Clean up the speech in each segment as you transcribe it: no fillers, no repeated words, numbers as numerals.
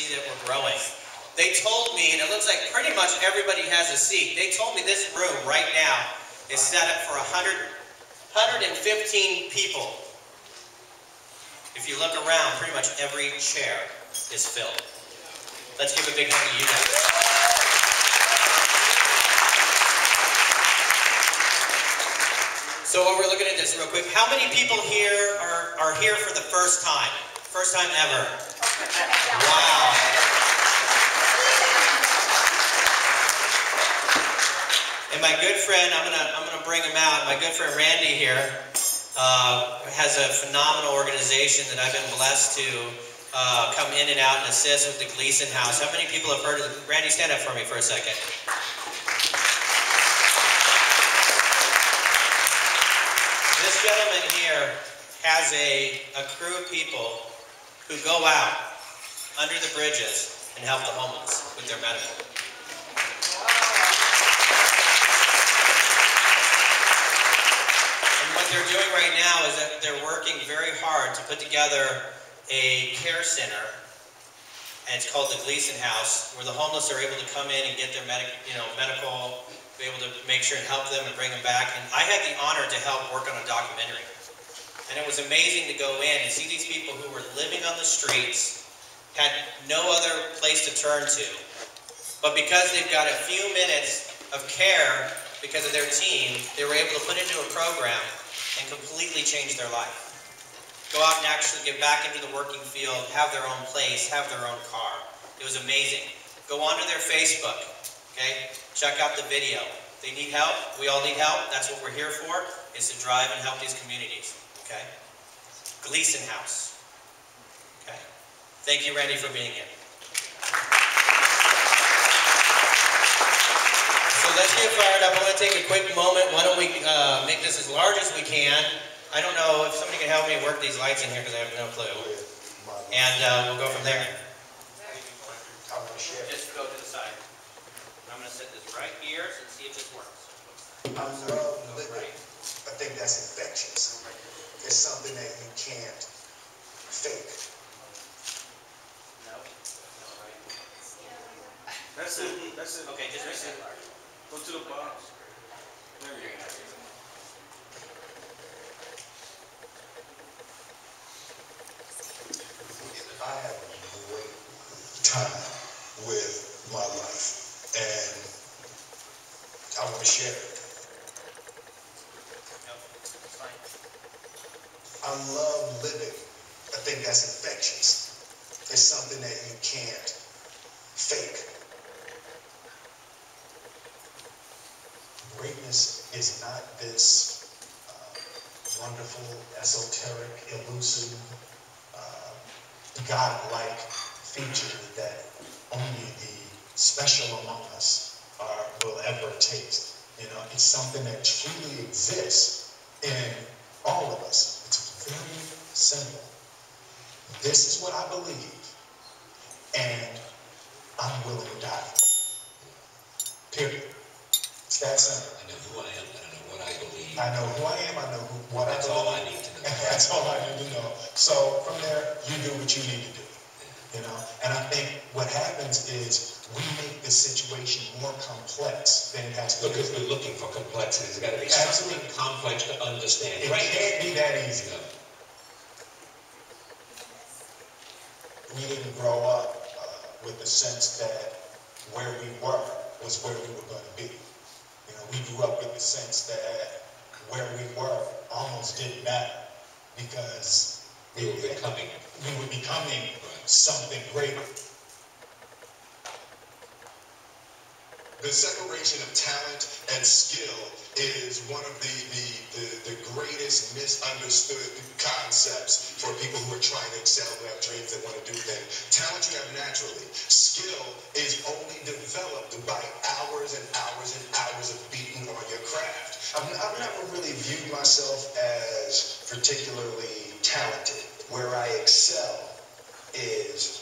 see that we're growing. They told me, and it looks like pretty much everybody has a seat, they told me this room right now is set up for 115 people. If you look around, pretty much every chair is filled. Let's give a big hand to you guys. So while we're looking at this real quick, how many people here are here for the first time? First time ever? Wow. And my good friend, I'm gonna bring him out. My good friend Randy here has a phenomenal organization that I've been blessed to come in and out and assist with the Gleason House. How many people have heard of Randy? Stand up for me for a second. This gentleman here has a crew of people who go out under the bridges and help the homeless with their medical. And what they're doing right now is that they're working very hard to put together a care center, and it's called the Gleason House, where the homeless are able to come in and get their medical, be able to make sure and help them and bring them back. And I had the honor to help work on a documentary. And it was amazing to go in and see these people who were living on the streets, had no other place to turn to. But because they've got a few minutes of care because of their team, they were able to put into a program and completely change their life. Go out and actually get back into the working field, have their own place, have their own car. It was amazing. Go onto their Facebook, okay? Check out the video. They need help. We all need help. That's what we're here for, is to drive and help these communities, okay? Gleason House, okay? Thank you, Randy, for being here. So let's get fired up. I want to take a quick moment. Why don't we make this as large as we can? I don't know if somebody can help me work these lights in here because I have no clue. And we'll go from there. Just go to the side. I'm going to set this right here and see if this works. I love living. I think that's infectious. It's something that you can't fake. No. Right. That's it. That's it. Okay, just raise it. Go to the bottom. There you go. I have a great time with my life, and I want to share it. I love living. I think that's infectious. It's something that you can't fake. Greatness is not this wonderful, esoteric, elusive, God-like feature that only the special among us will ever taste. You know, it's something that truly exists in all of us. It's very simple. This is what I believe, and I'm willing to die. Period. It's that simple. I know who I am, and I know what I believe. I know who I am, I know what I believe. That's all I need to know. That's all I need to know. So from there, you do what you need to do. You know? And I think what happens is we make the situation more complex than it has to be. Because we're looking for complexity. There's got to be something complex to understand. It can't be that easy. No. We didn't grow up with the sense that where we were was where we were going to be. You know, we grew up with the sense that where we were almost didn't matter because we were becoming something greater. The separation of talent and skill is one of the greatest misunderstood concepts for people who are trying to excel, who have dreams, that want to do things. Talent you have naturally. Skill is only developed by hours and hours and hours of beating on your craft. I've never really viewed myself as particularly talented. Where I excel is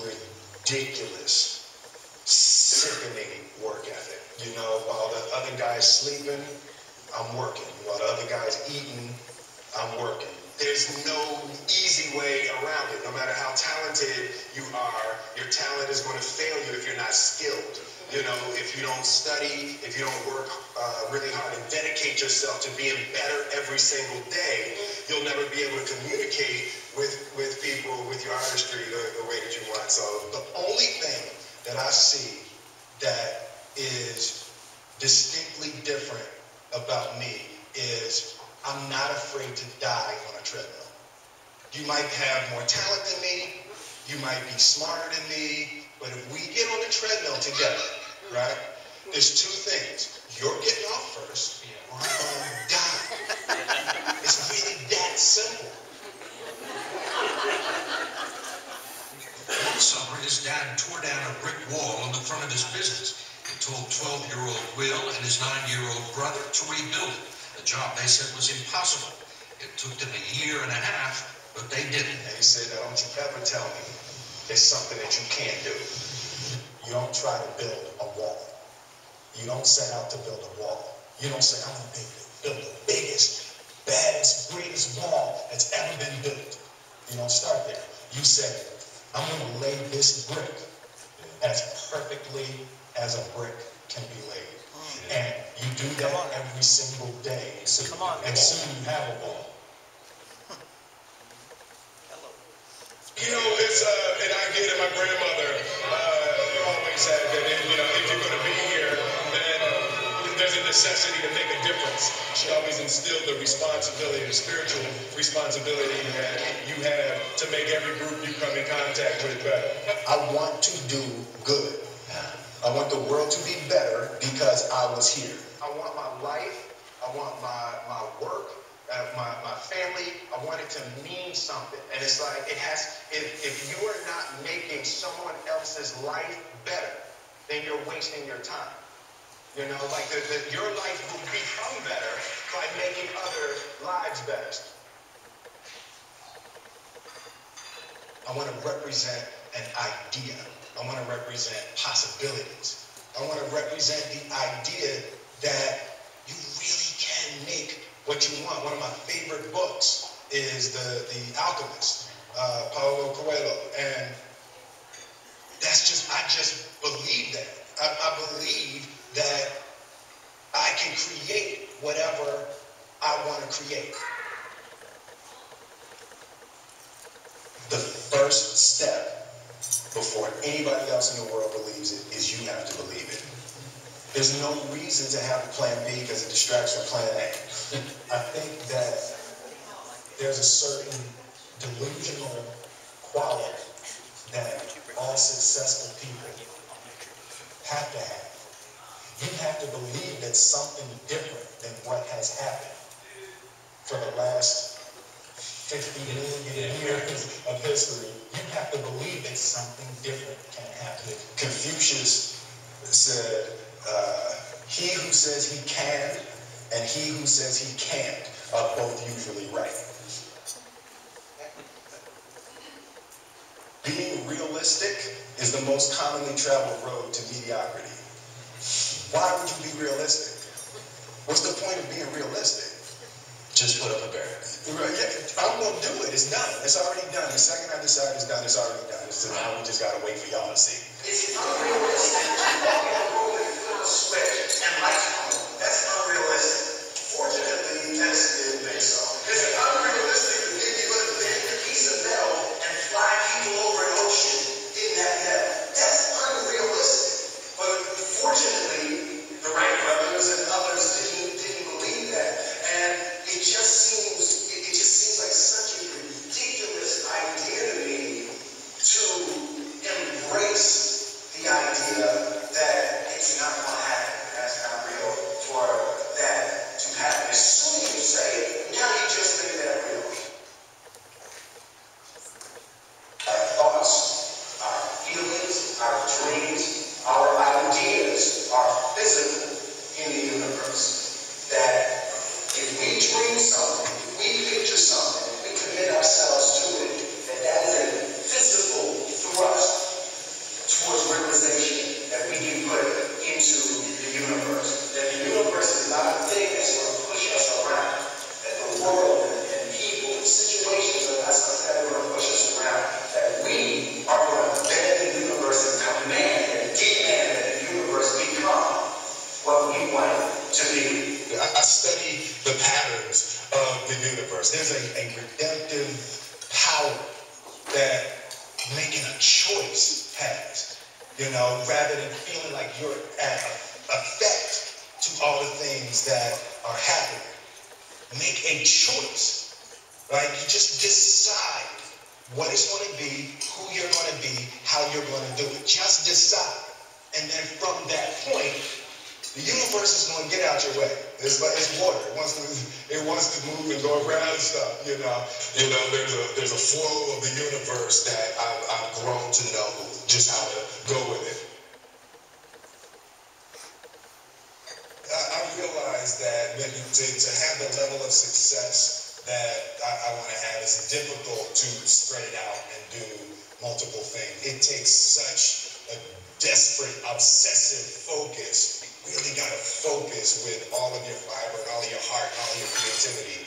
ridiculous, sickening work ethic. You know, while the other guy's sleeping, I'm working. While the other guy's eating, I'm working. There's no easy way around it. No matter how talented you are, your talent is going to fail you if you're not skilled. You know, if you don't study, if you don't work really hard and dedicate yourself to being better every single day, you'll never be able to communicate with people, with your artistry the way that you want. So the only thing that I see that is distinctly different about me is I'm not afraid to die on a treadmill. You might have more talent than me, you might be smarter than me, but if we get on the treadmill together, right, there's two things. You're getting off first, or I'm going to die. It's really that simple. One summer, his dad tore down a brick wall on the front of his business. He told 12-year-old Will and his 9-year-old brother to rebuild it. A job they said was impossible. It took them a year and a half, but they did it. And he said, don't you ever tell me there's something that you can't do. You don't try to build a wall. You don't set out to build a wall. You don't say, I'm going to build the biggest, baddest, greatest wall that's ever been built. You don't start there. You say, I'm going to lay this brick as perfectly as a brick can be laid. And you do that every single day. And soon you have a wall. You know, it's an idea that my grandmother always had that, you know, if you're going to be here, then there's a necessity to make a difference. She always instilled the responsibility, the spiritual responsibility that you have to make every group you come in contact with better. I want to do good. I want the world to be better because I was here. I want my life, I want my work, my family, I want it to mean something. And it's like, it has, if you are not making someone else's life better, then you're wasting your time. You know, like your life will become better by making other lives better. I want to represent an idea. I want to represent possibilities. I want to represent the idea that you really can make what you want. One of my favorite books is The Alchemist, Paulo Coelho. And that's just, I just believe that. I believe that I can create whatever I want to create. The first step before anybody else in the world believes it is you have to believe it. There's no reason to have a plan B because it distracts from plan A. I think that there's a certain delusional quality that all successful people have to have. You have to believe that something different than what has happened for the last 50 million years of history. You have to believe that something different can happen. Confucius said, he who says he can and he who says he can't are both usually right. Being realistic is the most commonly traveled road to mediocrity. Why would you be realistic? What's the point of being realistic? Just put up a barrier. Right, yeah, I'm going to do it. It's done. It's already done. The second I decide it's done, it's already done. So now we just got to wait for y'all to see. It's unrealistic to walk in a room and flip a switch and lights come on. That's unrealistic. Fortunately, Edison didn't think so. It's unrealistic to think you're going to bend a piece of metal and fly people over an ocean in that metal. That's unrealistic. But fortunately, the Wright brothers and others didn't believe that. And it just seems like such a ridiculous idea to me to embrace the idea that it's not going to happen. That's not real. universe. There's a redemptive power that making a choice has, you know, rather than feeling like you're at effect to all the things that are happening. Make a choice, right? You just decide what it's going to be, who you're going to be, how you're going to do it. Just decide. And then from that point, the universe is going to get out your way. It's like it's water. It wants to move and go around and stuff, you know. You know, there's a flow of the universe that I've grown to know just how to go with it. I realize that to have the level of success that I want to have, it's difficult to spread it out and do multiple things. It takes such a desperate, obsessive focus. You really got to focus with all of your fiber and all of your heart and all of your creativity.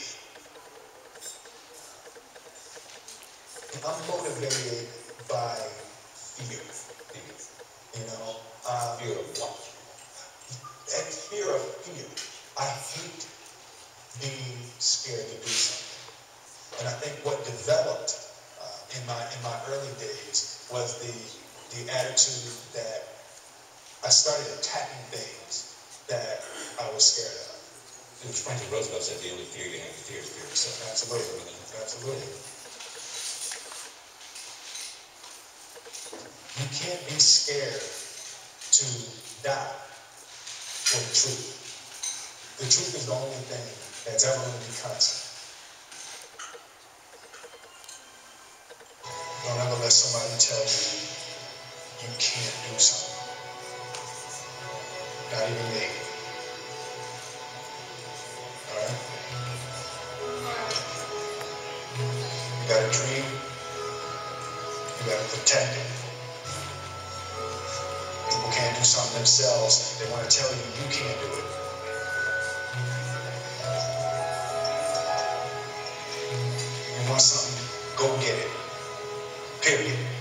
I'm motivated by fear. You know, Fear of what? and fear of fear. I hate being scared to do something. And I think what developed in my early days was the attitude that I started attacking things that I was scared of. Franklin Roosevelt said the only fear you have is fear of yourself. Absolutely. Absolutely. You can't be scared to die for the truth. The truth is the only thing that's ever going to be constant. Don't ever let somebody tell you can't do something. Not even me. All right? You got a dream. You got to protect it. People can't do something themselves. They want to tell you can't do it. You want something, go get it. Period.